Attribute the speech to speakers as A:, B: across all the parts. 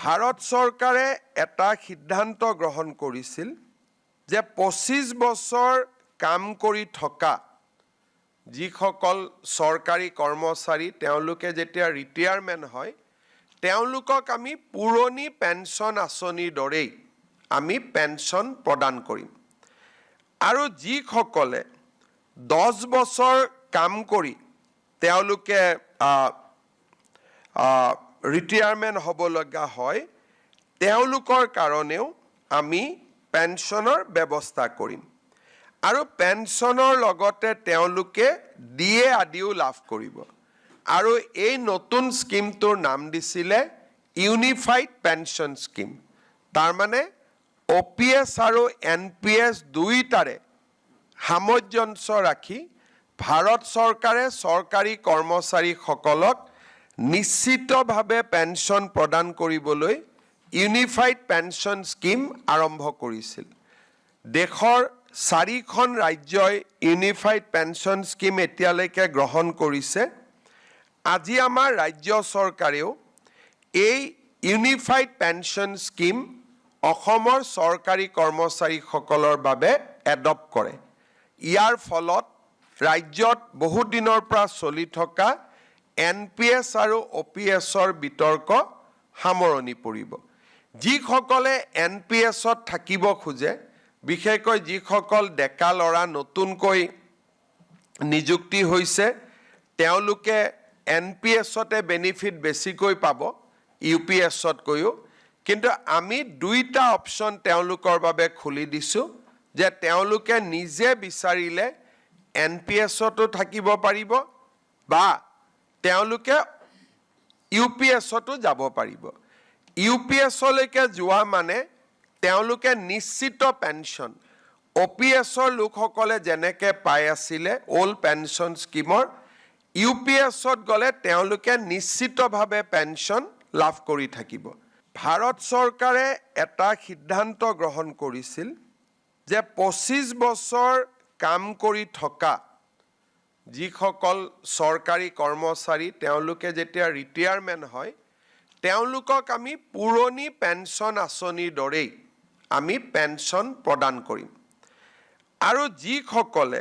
A: ভাৰত চৰকাৰে এটা সিদ্ধান্ত গ্ৰহণ কৰিছিল যে 25 বছৰ কাম কৰি থকা যিসকল চৰকাৰী কৰ্মচাৰী তেওঁলোকে যেতিয়া ৰিটায়াৰমেণ্ট হয় তেওঁলোকক আমি পুৰণি পেঞ্চন আঁচনিৰ দৰেই আমি পেঞ্চন প্ৰদান কৰিম আৰু যিসকলে 10 বছৰ কাম কৰি তেওঁলোকে ৰিটায়াৰমেণ্ট হ'ব লগা হয় তেওঁলোকৰ কাৰণেও আমি পেঞ্চনৰ ব্যৱস্থা কৰিম আৰু পেঞ্চনৰ লগতে তেওঁলোকে ডিএ আদিও লাভ কৰিব আৰু এই নতুন স্কিমটোৰ নাম দিছিলে ইউনিফাইড পেঞ্চন স্কিম তাৰ মানে OPS আৰু NPS দুইটাৰে সামঞ্জস্য ৰাখি ভাৰত চৰকাৰে চৰকাৰী কৰ্মচাৰীসকলক নিশ্চিতভাৱে পেঞ্চন প্ৰদান কৰিবলৈ ইউনিফাইড পেঞ্চন স্কিম আৰম্ভ কৰিছিল দেশৰ 4খন ৰাজ্যই ইউনিফাইড পেঞ্চন স্কিম এতিয়ালৈকে গ্ৰহণ কৰিছে আজি আমাৰ ৰাজ্য চৰকাৰেও এই ইউনিফাইড পেঞ্চন স্কিম অসমৰ চৰকাৰী কৰ্মচাৰীসকলৰ বাবে এডপ্ট কৰে ইয়াৰ ফলত ৰাজ্যত বহু দিনৰ পৰা চলি থকা NPS আৰু OPSৰ বিতৰ্ক সামৰণি পৰিব যিসকলে NPSত থাকিব খোজে বিশেষকৈ যিসকল ডেকা লৰা নতুনকৈ নিযুক্তি হৈছে তেওঁলোকে NPSতে বেনিফিট বেছিকৈ পাব UPSত কৈও কিন্তু আমি দুইটা অপচন তেওঁলোকৰ বাবে খুলি দিছো যে তেওঁলোকে নিজে বিচাৰিলে NPSতো থাকিব পাৰিব বা তেওঁলোকে UPSতো যাব পাৰিব UPSলৈকে যোৱা মানে তেওঁলোকে নিশ্চিত পেঞ্চন OPSৰ লোকসকলে যেনেকৈ পাই আছিলে ওল্ড পেঞ্চন স্কিমৰ UPSত গলে তেওঁলোকে নিশ্চিতভাৱে পেঞ্চন লাভ কৰি থাকিব ভাৰত চৰকাৰে এটা সিদ্ধান্ত গ্ৰহণ কৰিছিল যে 25 বছৰ কাম কৰি থকা যিসকল চৰকাৰী কৰ্মচাৰী তেওঁলোকে যেতিয়া ৰিটায়াৰমেণ্ট হয় তেওঁলোকক আমি পুৰণি পেঞ্চন আঁচনিৰ দৰেই আমি পেঞ্চন প্ৰদান কৰিম আৰু যিসকলে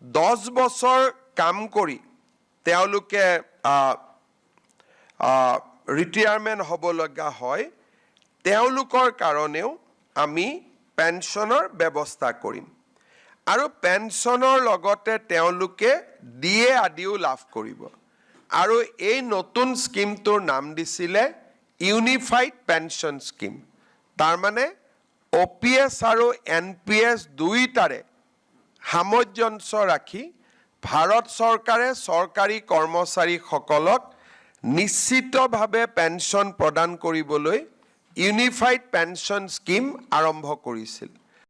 A: 10 বছৰ কাম কৰি তেওঁলোকে ৰিটায়াৰমেণ্ট হ'ব লগা হয় তেওঁলোকৰ কাৰণেও আমি পেঞ্চনৰ ব্যৱস্থা কৰিম আৰু পেঞ্চনৰ লগতে তেওঁলোকে ডিএ আদিও লাভ কৰিব আৰু এই নতুন স্কিমটোৰ নাম দিছিলে ইউনিফাইড পেঞ্চন স্কিম তাৰ মানে OPS আৰু NPS দুইটাৰে সামঞ্জস্য ৰাখি ভাৰত চৰকাৰে চৰকাৰী কৰ্মচাৰীসকলক নিশ্চিতভাৱে পেঞ্চন প্ৰদান কৰিবলৈ ইউনিফাইড পেঞ্চন স্কিম আৰম্ভ কৰিছিল